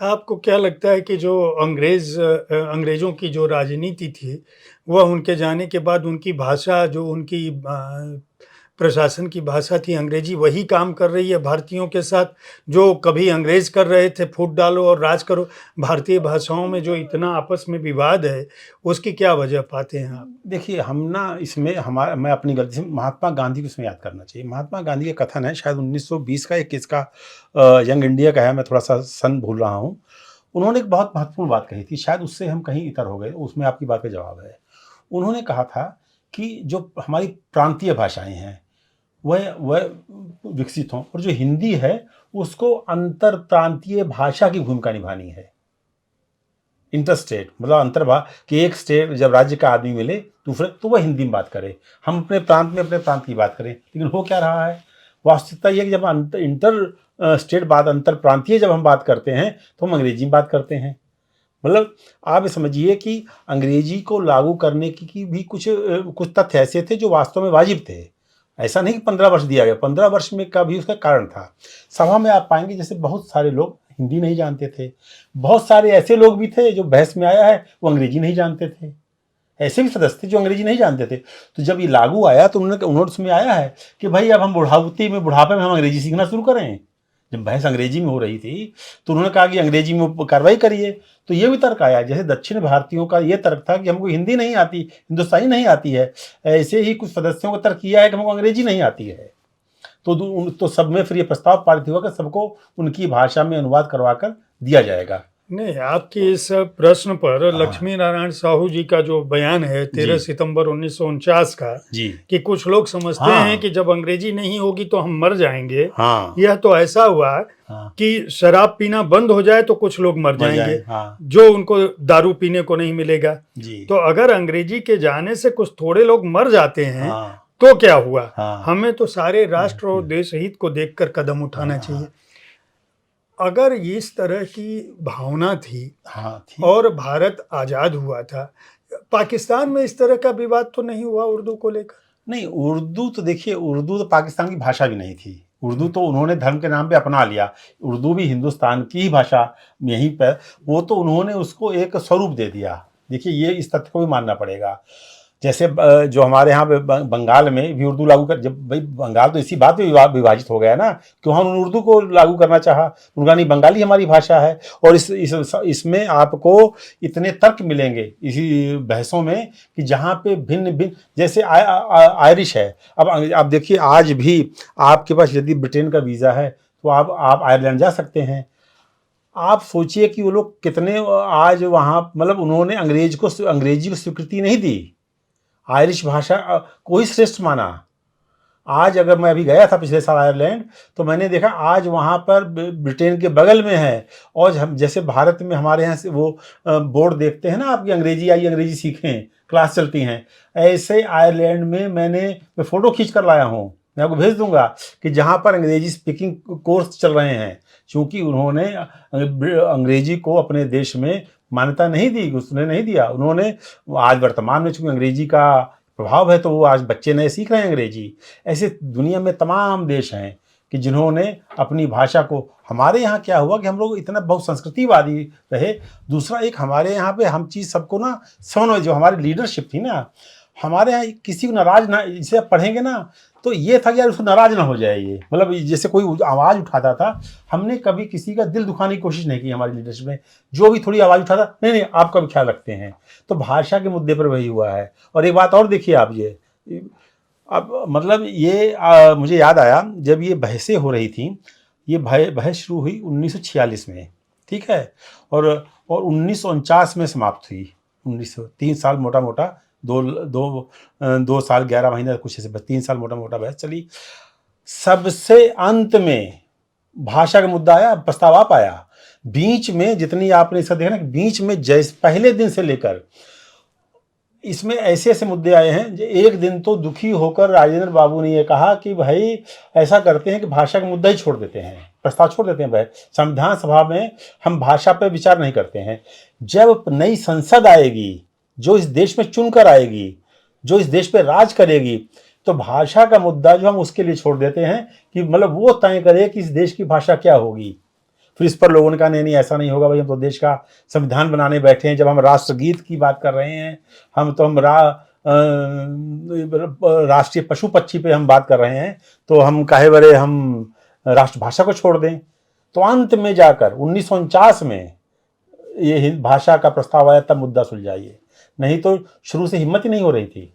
आपको क्या लगता है कि जो अंग्रेज़ों की जो राजनीति थी, वह उनके जाने के बाद उनकी भाषा जो उनकी प्रशासन की भाषा थी अंग्रेज़ी वही काम कर रही है भारतीयों के साथ, जो कभी अंग्रेज़ कर रहे थे फूट डालो और राज करो। भारतीय भाषाओं में जो इतना आपस में विवाद है, उसकी क्या वजह पाते हैं आप? देखिए, हम ना इसमें हमारा मैं अपनी गलती से महात्मा गांधी को इसमें याद करना चाहिए। महात्मा गांधी का कथन है, शायद 1920 का एक इसका यंग इंडिया का है, मैं थोड़ा-सा सन भूल रहा हूँ। उन्होंने एक बहुत महत्वपूर्ण बात कही थी, शायद उससे हम कहीं इतर हो गए, उसमें आपकी बात का जवाब है। उन्होंने कहा था कि जो हमारी प्रांतीय भाषाएँ हैं, वह विकसित हों और जो हिंदी है, उसको अंतर प्रांतीय भाषा की भूमिका निभानी है। इंटरस्टेट मतलब अंतर्भाग कि एक स्टेट जब राज्य का आदमी मिले दूसरे तो वह हिंदी में बात करे, हम अपने प्रांत में अपने प्रांत की बात करें। लेकिन हो क्या रहा है, वास्तविकता ये है कि जब इंटर स्टेट बात अंतर प्रांतीय जब हम बात करते हैं तो हम अंग्रेजी में बात करते हैं। मतलब आप ये समझिए कि अंग्रेजी को लागू करने की भी कुछ तथ्य ऐसे थे जो वास्तव में वाजिब थे। ऐसा नहीं कि 15 वर्ष दिया गया, 15 वर्ष में का भी उसका कारण था। सभा में आप पाएंगे जैसे बहुत सारे लोग हिंदी नहीं जानते थे, बहुत सारे ऐसे लोग भी थे जो बहस में आया है वो अंग्रेजी नहीं जानते थे, ऐसे भी सदस्य थे जो अंग्रेजी नहीं जानते थे। तो जब ये लागू आया तो उन्होंने उसमें आया है कि भाई अब हम बुढ़ापे में हम अंग्रेजी सीखना शुरू करें। जब बहस अंग्रेजी में हो रही थी तो उन्होंने कहा कि अंग्रेजी में कार्रवाई करिए। तो ये भी तर्क आया, जैसे दक्षिण भारतीयों का ये तर्क था कि हमको हिंदी नहीं आती, हिंदुस्तानी नहीं आती है, ऐसे ही कुछ सदस्यों का तर्क किया है कि हमको अंग्रेजी नहीं आती है। तो सब में फिर ये प्रस्ताव पारित हुआ कि सबको उनकी भाषा में अनुवाद करवा कर दिया जाएगा। नहीं, आपके इस प्रश्न पर हाँ। लक्ष्मी नारायण साहू जी का जो बयान है जी। 13 सितंबर 1949 का, जी। कि कुछ लोग समझते हैं हाँ। कि जब अंग्रेजी नहीं होगी तो हम मर जाएंगे। हाँ। यह तो ऐसा हुआ हाँ। कि शराब पीना बंद हो जाए तो कुछ लोग मर मर जाएंगे, जाए। हाँ। जो उनको दारू पीने को नहीं मिलेगा। जी। तो अगर अंग्रेजी के जाने से कुछ थोड़े लोग मर जाते हैं हाँ। तो क्या हुआ? हाँ। हमें तो सारे राष्ट्र और देश हित को देखकर कदम उठाना चाहिए। हाँ। अगर इस तरह की भावना थी हाँ थी। और भारत आजाद हुआ था, पाकिस्तान में इस तरह का विवाद तो नहीं हुआ उर्दू को लेकर? नहीं, उर्दू तो देखिए, उर्दू तो पाकिस्तान की भाषा भी नहीं थी। उर्दू तो उन्होंने धर्म के नाम पे अपना लिया। उर्दू भी हिंदुस्तान की ही भाषा, यहीं पर वो तो उन्होंने उसको एक स्वरूप दे दिया। देखिए, ये इस तथ्य को भी मानना पड़ेगा। जैसे जो हमारे यहाँ पे बंगाल में भी उर्दू लागू कर, जब भाई बंगाल तो इसी बात पे विभाजित हो गया ना, क्यों हम उर्दू को लागू करना चाहा। उनका नहीं, बंगाली हमारी भाषा है। और इसमें आपको इतने तर्क मिलेंगे इसी बहसों में कि जहाँ पे भिन्न भिन्न, जैसे आयरिश है। अब आप देखिए, आज भी आपके पास यदि ब्रिटेन का वीज़ा है तो आप आयरलैंड जा सकते हैं। आप सोचिए कि वो लोग कितने आज वहाँ, मतलब उन्होंने अंग्रेजी को स्वीकृति नहीं दी, आयरिश भाषा को ही श्रेष्ठ माना। आज अगर मैं अभी गया था पिछले साल आयरलैंड, तो मैंने देखा आज वहाँ पर ब्रिटेन के बगल में है। और हम जैसे भारत में हमारे यहाँ से वो बोर्ड देखते हैं ना, आपकी अंग्रेजी आई, अंग्रेजी सीखें, क्लास चलती हैं, ऐसे आयरलैंड में मैं फ़ोटो खींच कर लाया हूँ, मैं आपको भेज दूंगा, कि जहाँ पर अंग्रेजी स्पीकिंग कोर्स चल रहे हैं। क्योंकि उन्होंने अंग्रेजी को अपने देश में मान्यता नहीं दी, उसने नहीं दिया उन्होंने। आज वर्तमान में चूंकि अंग्रेजी का प्रभाव है तो वो आज बच्चे नए सीख रहे हैं अंग्रेजी। ऐसे दुनिया में तमाम देश हैं कि जिन्होंने अपनी भाषा को, हमारे यहाँ क्या हुआ कि हम लोग इतना बहुसंस्कृतिवादी रहे। दूसरा, एक हमारे यहाँ पे हम चीज़ सबको ना समन्वय, जो हमारी लीडरशिप थी ना, हमारे यहाँ किसी को नाराज ना, जिसे आप पढ़ेंगे ना तो ये था कि यार उसको नाराज ना हो जाए। ये मतलब जैसे कोई आवाज़ उठाता था, हमने कभी किसी का दिल दुखाने की कोशिश नहीं की हमारी लीडरशिप में। जो भी थोड़ी आवाज़ उठाता, नहीं नहीं आपका भी ख्याल रखते हैं। तो भाषा के मुद्दे पर वही हुआ है। और एक बात और देखिए आप, ये अब मतलब ये मुझे याद आया जब ये बहसें हो रही थी, ये बहस शुरू हुई 1946 में, ठीक है, और 1949 में समाप्त हुई। 3 साल मोटा मोटा, दो दो 2 साल 11 महीने कुछ ऐसे, 3 साल मोटा मोटा बहस चली। सबसे अंत में भाषा का मुद्दा आया, प्रस्ताव आ पाया। बीच में जितनी आपने इसका देखा ना, बीच में जैसे पहले दिन से लेकर इसमें ऐसे ऐसे मुद्दे आए हैं। एक दिन तो दुखी होकर राजेंद्र बाबू ने यह कहा कि भाई ऐसा करते हैं कि भाषा का मुद्दा ही छोड़ देते हैं, प्रस्ताव छोड़ देते हैं, भाई संविधान सभा में हम भाषा पर विचार नहीं करते हैं। जब नई संसद आएगी, जो इस देश में चुनकर आएगी, जो इस देश पे राज करेगी, तो भाषा का मुद्दा जो हम उसके लिए छोड़ देते हैं कि मतलब वो तय करे कि इस देश की भाषा क्या होगी। फिर इस पर लोगों ने कहा नहीं नहीं ऐसा नहीं होगा भाई, हम तो देश का संविधान बनाने बैठे हैं, जब हम राष्ट्रगीत की बात कर रहे हैं, हम राष्ट्रीय पशु पक्षी पे हम बात कर रहे हैं, तो हम काहे बरे हम राष्ट्रभाषा को छोड़ दें। तो अंत में जाकर 1949 में ये भाषा का प्रस्ताव आया, तब मुद्दा सुलझा ये, नहीं तो शुरू से हिम्मत ही नहीं हो रही थी।